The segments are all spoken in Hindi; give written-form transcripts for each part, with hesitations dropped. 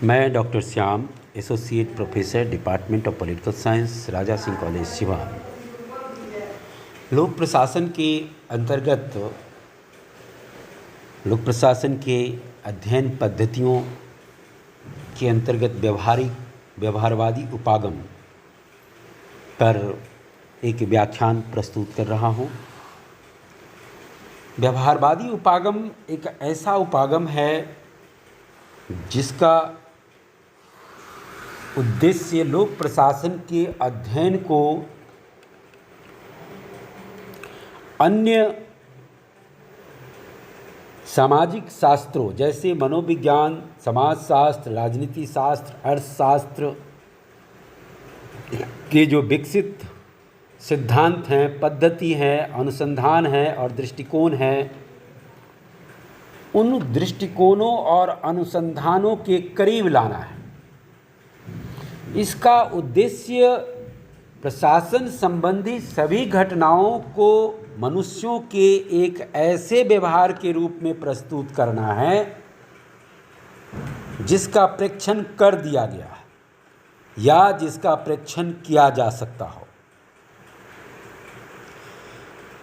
मैं doctor Shyam, associate professor, department of political science, Raja Singh college Siwan. लोक प्रशासन के अंतर्गत लोक प्रशासन के अध्ययन पद्धतियों के अंतर्गत व्यवहारवादी उपागम पर एक व्याख्यान प्रस्तुत कर रहा हूँ। व्यवहारवादी उपागम एक ऐसा उपागम है जिसका उद्देश्य लोक प्रशासन के अध्ययन को अन्य सामाजिक शास्त्रों जैसे मनोविज्ञान, समाजशास्त्र, राजनीति शास्त्र, अर्थशास्त्र के जो विकसित सिद्धांत हैं, पद्धति हैं, अनुसंधान हैं और दृष्टिकोण हैं, उन दृष्टिकोणों और अनुसंधानों के करीब लाना है। इसका उद्देश्य प्रशासन संबंधी सभी घटनाओं को मनुष्यों के एक ऐसे व्यवहार के रूप में प्रस्तुत करना है जिसका प्रेक्षण कर दिया गया है या जिसका प्रेक्षण किया जा सकता हो।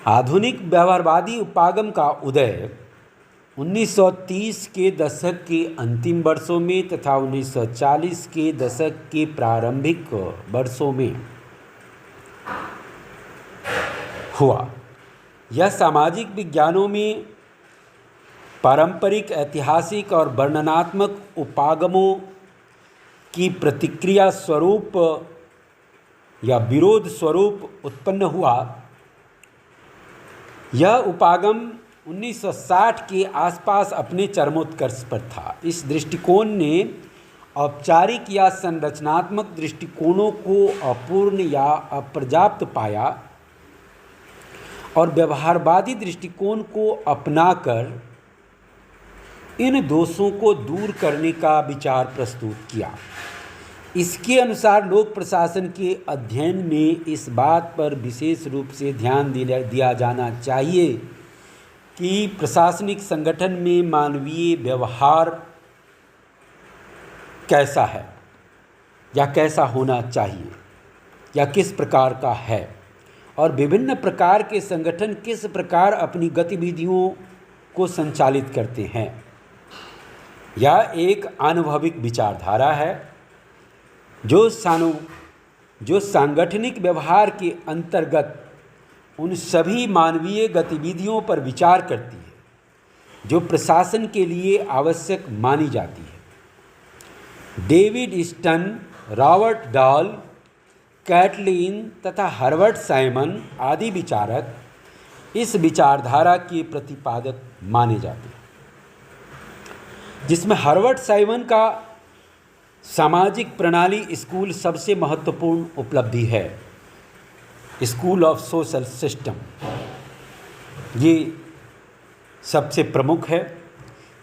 आधुनिक व्यवहारवादी उपागम का उदय 1930 के दशक के अंतिम वर्षों में तथा 1940 के दशक के प्रारंभिक वर्षों में हुआ। यह सामाजिक विज्ञानों में पारंपरिक, ऐतिहासिक और वर्णनात्मक उपागमों की प्रतिक्रिया स्वरूप या विरोध स्वरूप उत्पन्न हुआ। यह उपागम 1960 के आसपास अपने चरमोत्कर्ष पर था। इस दृष्टिकोण ने औपचारिक या संरचनात्मक दृष्टिकोणों को अपूर्ण या अपर्याप्त पाया और व्यवहारवादी दृष्टिकोण को अपनाकर इन दोषों को दूर करने का विचार प्रस्तुत किया। इसके अनुसार लोक प्रशासन के अध्ययन में इस बात पर विशेष रूप से ध्यान दिया जाना चाहिए कि प्रशासनिक संगठन में मानवीय व्यवहार कैसा है या कैसा होना चाहिए या किस प्रकार का है और विभिन्न प्रकार के संगठन किस प्रकार अपनी गतिविधियों को संचालित करते हैं। यह एक आनुभविक विचारधारा है जो सांगठनिक व्यवहार के अंतर्गत उन सभी मानवीय गतिविधियों पर विचार करती है जो प्रशासन के लिए आवश्यक मानी जाती है। David Easton, Robert Dahl, Catlin तथा हर्बर्ट साइमन आदि विचारक इस विचारधारा के प्रतिपादक माने जाते हैं, जिसमें हर्बर्ट साइमन का सामाजिक प्रणाली स्कूल सबसे महत्वपूर्ण उपलब्धि है। स्कूल ऑफ सोशल सिस्टम ये सबसे प्रमुख है।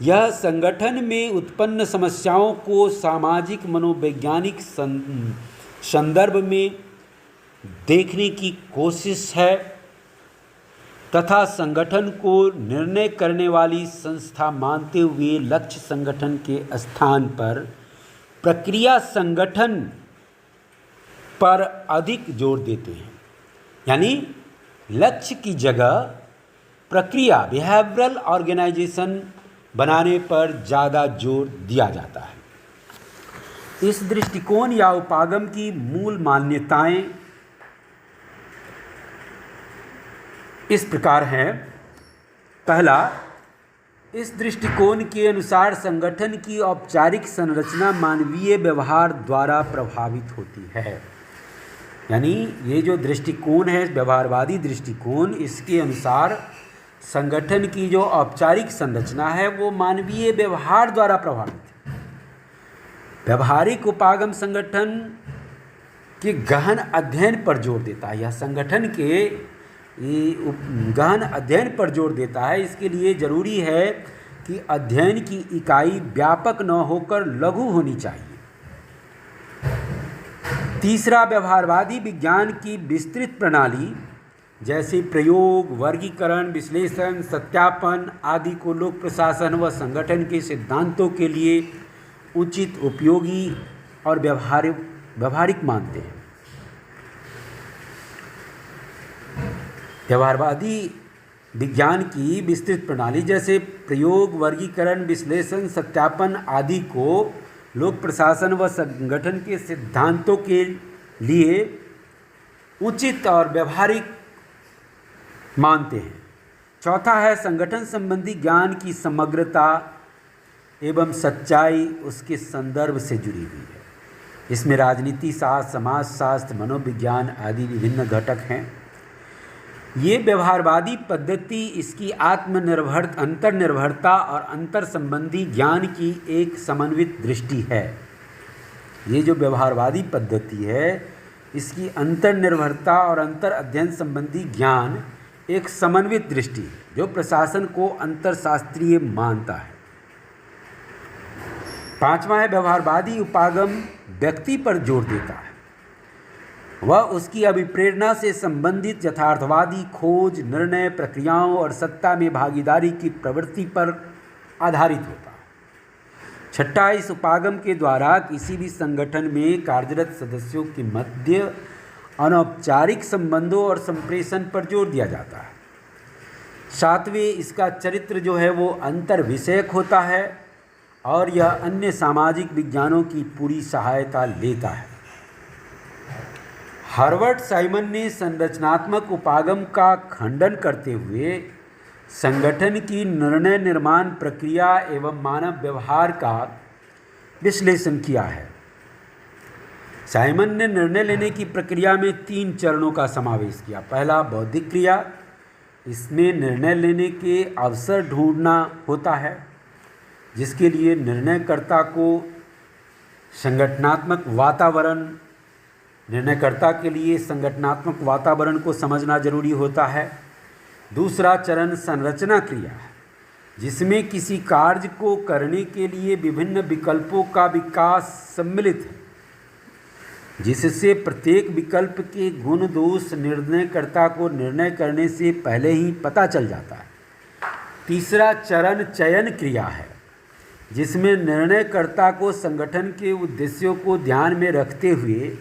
यह संगठन में उत्पन्न समस्याओं को सामाजिक मनोवैज्ञानिक संदर्भ में देखने की कोशिश है तथा संगठन को निर्णय करने वाली संस्था मानते हुए लक्ष्य संगठन के स्थान पर प्रक्रिया संगठन पर अधिक जोर देते हैं। यानी लक्ष्य की जगह प्रक्रिया बिहेवियरल ऑर्गेनाइजेशन बनाने पर ज़्यादा जोर दिया जाता है। इस दृष्टिकोण या उपागम की मूल मान्यताएं इस प्रकार हैं। पहला, इस दृष्टिकोण के अनुसार संगठन की औपचारिक संरचना मानवीय व्यवहार द्वारा प्रभावित होती है। यानी ये जो दृष्टिकोण है व्यवहारवादी दृष्टिकोण, इसके अनुसार संगठन की जो औपचारिक संरचना है वो मानवीय व्यवहार द्वारा प्रभावित है। व्यवहारिक उपागम संगठन के गहन अध्ययन पर जोर देता है। यह संगठन के गहन अध्ययन पर जोर देता है। इसके लिए जरूरी है कि अध्ययन की इकाई व्यापक न होकर लघु होनी चाहिए। तीसरा, व्यवहारवादी विज्ञान की विस्तृत प्रणाली जैसे प्रयोग, वर्गीकरण, विश्लेषण, सत्यापन आदि को लोक प्रशासन व संगठन के सिद्धांतों के लिए उचित, उपयोगी और व्यवहारिक मानते हैं। व्यवहारवादी विज्ञान की विस्तृत प्रणाली जैसे प्रयोग, वर्गीकरण, विश्लेषण, सत्यापन आदि को लोग प्रशासन व संगठन के सिद्धांतों के लिए उचित और व्यवहारिक मानते हैं। चौथा है संगठन संबंधी ज्ञान की समग्रता एवं सच्चाई उसके संदर्भ से जुड़ी हुई है। इसमें राजनीति शास्त्र, समाज शास्त्र, मनोविज्ञान आदि विभिन्न घटक हैं। ये व्यवहारवादी पद्धति इसकी अंतर्निर्भरता और अंतर संबंधी ज्ञान की एक समन्वित दृष्टि है। ये जो व्यवहारवादी पद्धति है इसकी अंतर्निर्भरता और अंतर अध्ययन संबंधी ज्ञान एक समन्वित दृष्टि जो प्रशासन को अंतरशास्त्रीय मानता है। पांचवा है व्यवहारवादी उपागम व्यक्ति पर जोर देता है। वह उसकी अभिप्रेरणा से संबंधित यथार्थवादी खोज, निर्णय प्रक्रियाओं और सत्ता में भागीदारी की प्रवृत्ति पर आधारित होता है। छठा, इस उपागम के द्वारा किसी भी संगठन में कार्यरत सदस्यों के मध्य अनौपचारिक संबंधों और संप्रेषण पर जोर दिया जाता है। सातवें, इसका चरित्र जो है वो अंतर विषयक होता है और यह अन्य सामाजिक विज्ञानों की पूरी सहायता लेता है। हर्बर्ट साइमन ने संरचनात्मक उपागम का खंडन करते हुए संगठन की निर्णय निर्माण प्रक्रिया एवं मानव व्यवहार का विश्लेषण किया है। साइमन ने निर्णय लेने की प्रक्रिया में 3 चरणों का समावेश किया। पहला, बौद्धिक क्रिया। इसमें निर्णय लेने के अवसर ढूंढना होता है जिसके लिए निर्णयकर्ता के लिए संगठनात्मक वातावरण को समझना जरूरी होता है। दूसरा चरण संरचना क्रिया है जिसमें किसी कार्य को करने के लिए विभिन्न विकल्पों का विकास सम्मिलित है जिससे प्रत्येक विकल्प के गुण दोष निर्णयकर्ता को निर्णय करने से पहले ही पता चल जाता है। तीसरा चरण चयन क्रिया है जिसमें निर्णयकर्ता को संगठन के उद्देश्यों को ध्यान में रखते हुए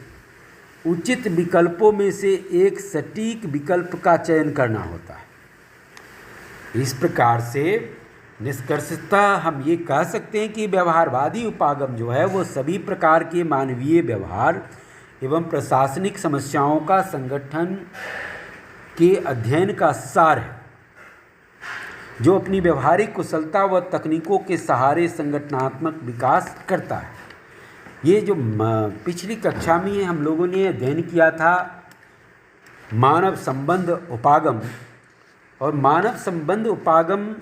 उचित विकल्पों में से एक सटीक विकल्प का चयन करना होता है। इस प्रकार से निष्कर्षतः हम ये कह सकते हैं कि व्यवहारवादी उपागम जो है वो सभी प्रकार के मानवीय व्यवहार एवं प्रशासनिक समस्याओं का संगठन के अध्ययन का सार है जो अपनी व्यवहारिक कुशलता व तकनीकों के सहारे संगठनात्मक विकास करता है। ये जो पिछली कक्षा में हम लोगों ने अध्ययन किया था मानव संबंध उपागम, और मानव संबंध उपागम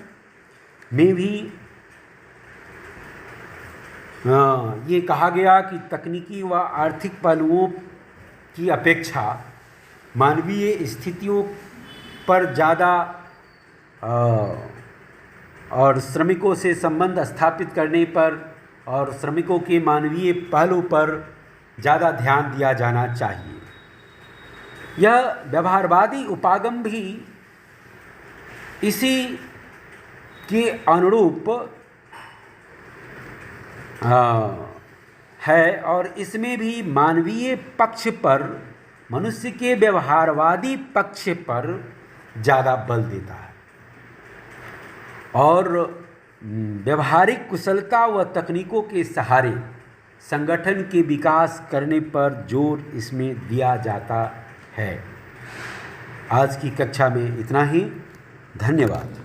में भी ये कहा गया कि तकनीकी व आर्थिक पहलुओं की अपेक्षा मानवीय स्थितियों पर ज़्यादा और श्रमिकों से संबंध स्थापित करने पर और श्रमिकों के मानवीय पहलू पर ज़्यादा ध्यान दिया जाना चाहिए। यह व्यवहारवादी उपागम भी इसी के अनुरूप है और इसमें भी मानवीय पक्ष पर, मनुष्य के व्यवहारवादी पक्ष पर ज़्यादा बल देता है और व्यवहारिक कुशलता व तकनीकों के सहारे संगठन के विकास करने पर जोर इसमें दिया जाता है। आज की कक्षा में इतना ही। धन्यवाद।